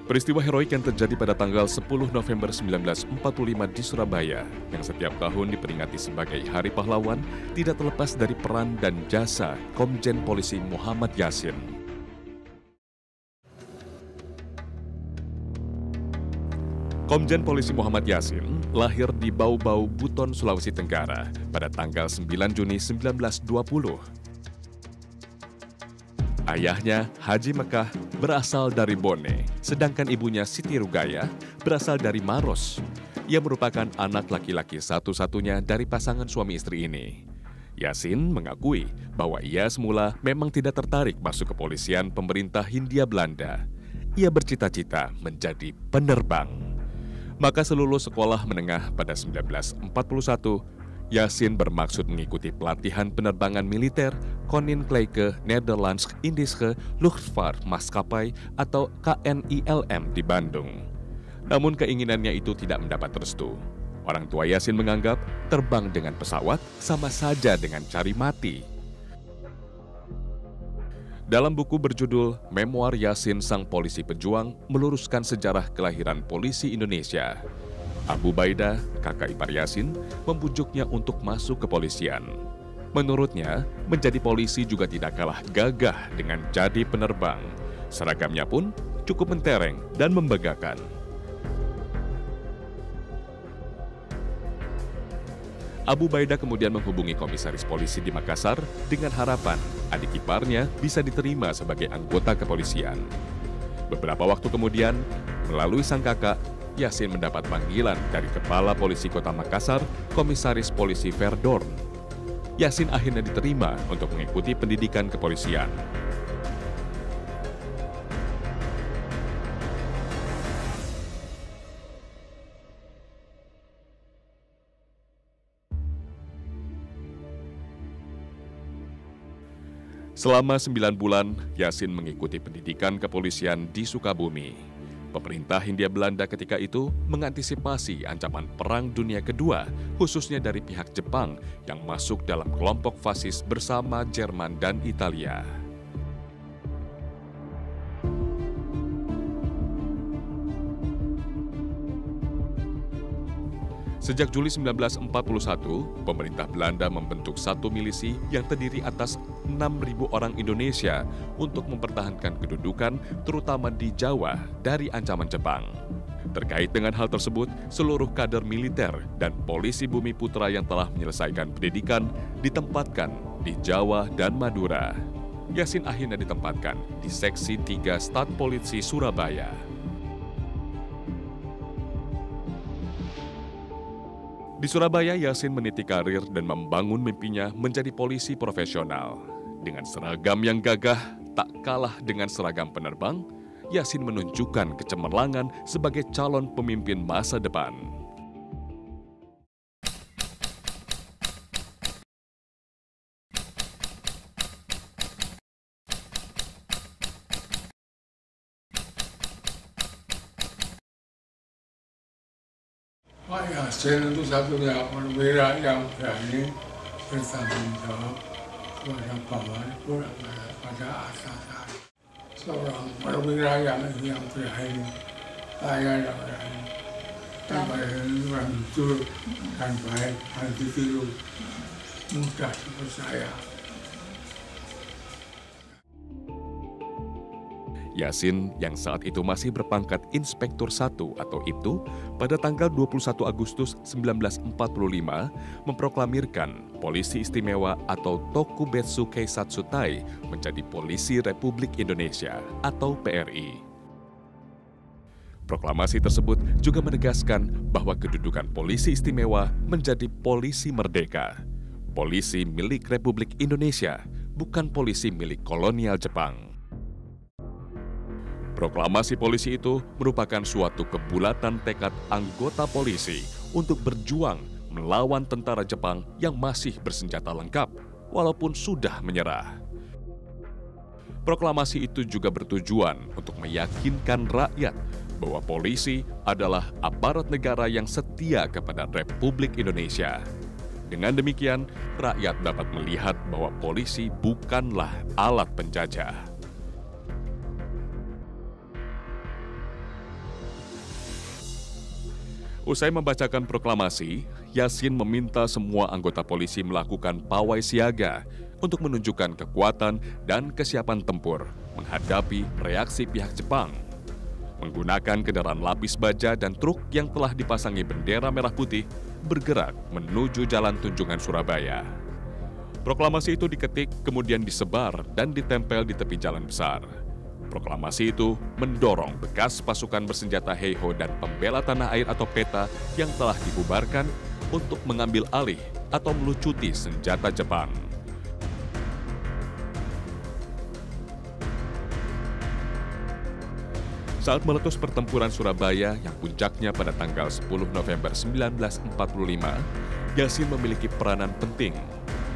Peristiwa heroik yang terjadi pada tanggal 10 November 1945 di Surabaya, yang setiap tahun diperingati sebagai Hari Pahlawan, tidak terlepas dari peran dan jasa Komjen Polisi Muhammad Yasin. Komjen Polisi Muhammad Yasin lahir di Bau-Bau, Buton, Sulawesi Tenggara pada tanggal 9 Juni 1920. Ayahnya, Haji Mekah, berasal dari Bone, sedangkan ibunya Siti Rugaya berasal dari Maros. Ia merupakan anak laki-laki satu-satunya dari pasangan suami istri ini. Yasin mengakui bahwa ia semula memang tidak tertarik masuk kepolisian pemerintah Hindia Belanda. Ia bercita-cita menjadi penerbang. Maka selulus sekolah menengah pada 1941, Yasin bermaksud mengikuti pelatihan penerbangan militer Koninklijke Nederlandse Indische Luchtvaart Maatschappij atau KNILM di Bandung. Namun keinginannya itu tidak mendapat restu. Orang tua Yasin menganggap terbang dengan pesawat sama saja dengan cari mati. Dalam buku berjudul Memoir Yasin Sang Polisi Pejuang meluruskan sejarah kelahiran polisi Indonesia, Abu Baidah, kakak ipar Yasin, membujuknya untuk masuk kepolisian. Menurutnya, menjadi polisi juga tidak kalah gagah dengan jadi penerbang. Seragamnya pun cukup mentereng dan membanggakan. Abu Baidah kemudian menghubungi komisaris polisi di Makassar dengan harapan adik iparnya bisa diterima sebagai anggota kepolisian. Beberapa waktu kemudian, melalui sang kakak, Yasin mendapat panggilan dari Kepala Polisi Kota Makassar, Komisaris Polisi Verdorn. Yasin akhirnya diterima untuk mengikuti pendidikan kepolisian. Selama 9 bulan, Yasin mengikuti pendidikan kepolisian di Sukabumi. Pemerintah Hindia Belanda ketika itu mengantisipasi ancaman Perang Dunia Kedua, khususnya dari pihak Jepang yang masuk dalam kelompok fasis bersama Jerman dan Italia. Sejak Juli 1941, pemerintah Belanda membentuk satu milisi yang terdiri atas 6.000 orang Indonesia untuk mempertahankan kedudukan terutama di Jawa dari ancaman Jepang. Terkait dengan hal tersebut, seluruh kader militer dan polisi Bumi Putra yang telah menyelesaikan pendidikan ditempatkan di Jawa dan Madura. Yasin akhirnya ditempatkan di Seksi 3 Stat Polisi Surabaya. Di Surabaya, Yasin meniti karir dan membangun mimpinya menjadi polisi profesional. Dengan seragam yang gagah, tak kalah dengan seragam penerbang, Yasin menunjukkan kecemerlangan sebagai calon pemimpin masa depan. Pak Yasin itu satunya perwira yang berani bertanggung jawab kepada bawahan pada atasan. Seorang perwira yang berani, saya yang berani. Yang jujur dan baik dan ditiru, mudah dipercaya. Yasin yang saat itu masih berpangkat Inspektur 1 atau IPTU pada tanggal 21 Agustus 1945 memproklamirkan Polisi Istimewa atau Tokubetsu Keisatsutai menjadi Polisi Republik Indonesia atau PRI. Proklamasi tersebut juga menegaskan bahwa kedudukan Polisi Istimewa menjadi polisi merdeka, polisi milik Republik Indonesia, bukan polisi milik kolonial Jepang. Proklamasi polisi itu merupakan suatu kebulatan tekad anggota polisi untuk berjuang melawan tentara Jepang yang masih bersenjata lengkap, walaupun sudah menyerah. Proklamasi itu juga bertujuan untuk meyakinkan rakyat bahwa polisi adalah aparat negara yang setia kepada Republik Indonesia. Dengan demikian, rakyat dapat melihat bahwa polisi bukanlah alat penjajah. Usai membacakan proklamasi, Yasin meminta semua anggota polisi melakukan pawai siaga untuk menunjukkan kekuatan dan kesiapan tempur menghadapi reaksi pihak Jepang. Menggunakan kendaraan lapis baja dan truk yang telah dipasangi bendera merah putih bergerak menuju Jalan Tunjungan Surabaya. Proklamasi itu diketik, kemudian disebar dan ditempel di tepi jalan besar. Proklamasi itu mendorong bekas pasukan bersenjata Heiho dan pembela tanah air atau PETA yang telah dibubarkan untuk mengambil alih atau melucuti senjata Jepang. Saat meletus pertempuran Surabaya yang puncaknya pada tanggal 10 November 1945, Yasin memiliki peranan penting.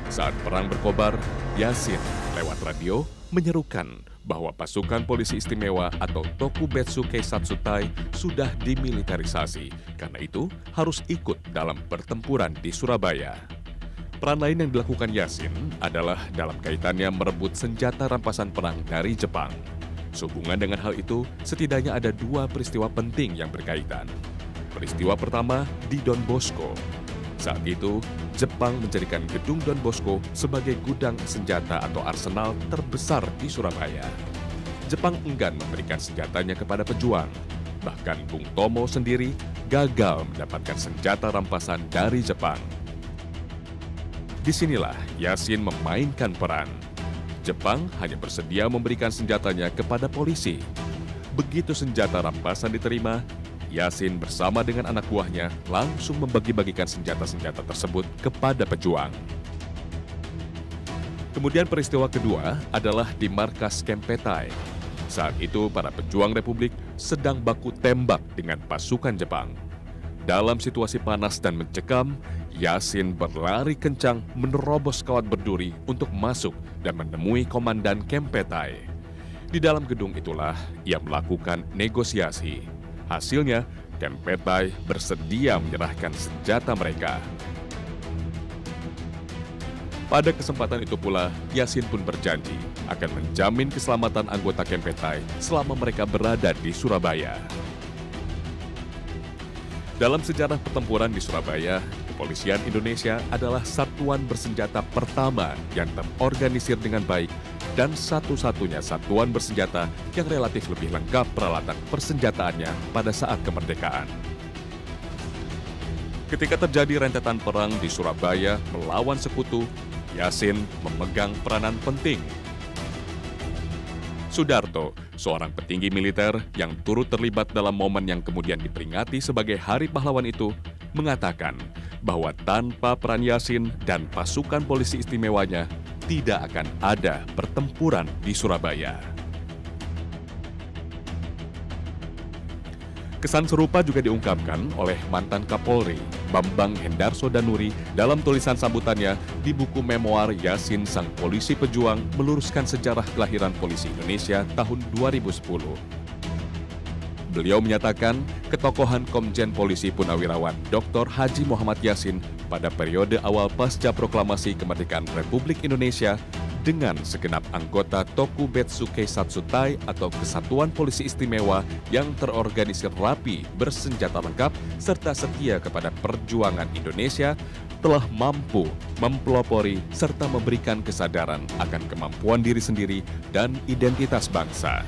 Saat perang berkobar, Yasin lewat radio menyerukan bahwa pasukan polisi istimewa atau Tokubetsu Keisatsutai sudah dimiliterisasi. Karena itu harus ikut dalam pertempuran di Surabaya. Peran lain yang dilakukan Yasin adalah dalam kaitannya merebut senjata rampasan perang dari Jepang. Sehubungan dengan hal itu, setidaknya ada dua peristiwa penting yang berkaitan. Peristiwa pertama di Don Bosco. Saat itu, Jepang menjadikan gedung Don Bosco sebagai gudang senjata atau arsenal terbesar di Surabaya. Jepang enggan memberikan senjatanya kepada pejuang. Bahkan Bung Tomo sendiri gagal mendapatkan senjata rampasan dari Jepang. Disinilah Yasin memainkan peran. Jepang hanya bersedia memberikan senjatanya kepada polisi. Begitu senjata rampasan diterima, Yasin bersama dengan anak buahnya langsung membagi-bagikan senjata-senjata tersebut kepada pejuang. Kemudian peristiwa kedua adalah di markas Kempetai. Saat itu para pejuang Republik sedang baku tembak dengan pasukan Jepang. Dalam situasi panas dan mencekam, Yasin berlari kencang menerobos kawat berduri untuk masuk dan menemui komandan Kempetai. Di dalam gedung itulah ia melakukan negosiasi. Hasilnya, Kempetai bersedia menyerahkan senjata mereka. Pada kesempatan itu pula, Yasin pun berjanji akan menjamin keselamatan anggota Kempetai selama mereka berada di Surabaya. Dalam sejarah pertempuran di Surabaya, Kepolisian Indonesia adalah satuan bersenjata pertama yang terorganisir dengan baik dan satu-satunya satuan bersenjata yang relatif lebih lengkap peralatan persenjataannya pada saat kemerdekaan. Ketika terjadi rentetan perang di Surabaya melawan sekutu, Yasin memegang peranan penting. Sudarto, seorang petinggi militer yang turut terlibat dalam momen yang kemudian diperingati sebagai Hari Pahlawan itu, mengatakan bahwa tanpa peran Yasin dan pasukan polisi istimewanya, tidak akan ada pertempuran di Surabaya. Kesan serupa juga diungkapkan oleh mantan Kapolri, Bambang Hendarso Danuri, dalam tulisan sambutannya di buku memoir Yasin Sang Polisi Pejuang meluruskan sejarah kelahiran polisi Indonesia tahun 2010. Beliau menyatakan ketokohan Komjen Polisi Purnawirawan Dr. Haji Muhammad Yasin pada periode awal pasca proklamasi kemerdekaan Republik Indonesia dengan segenap anggota Tokubetsu Keisatsutai atau Kesatuan Polisi Istimewa yang terorganisir rapi, bersenjata lengkap, serta setia kepada perjuangan Indonesia, telah mampu mempelopori serta memberikan kesadaran akan kemampuan diri sendiri dan identitas bangsa.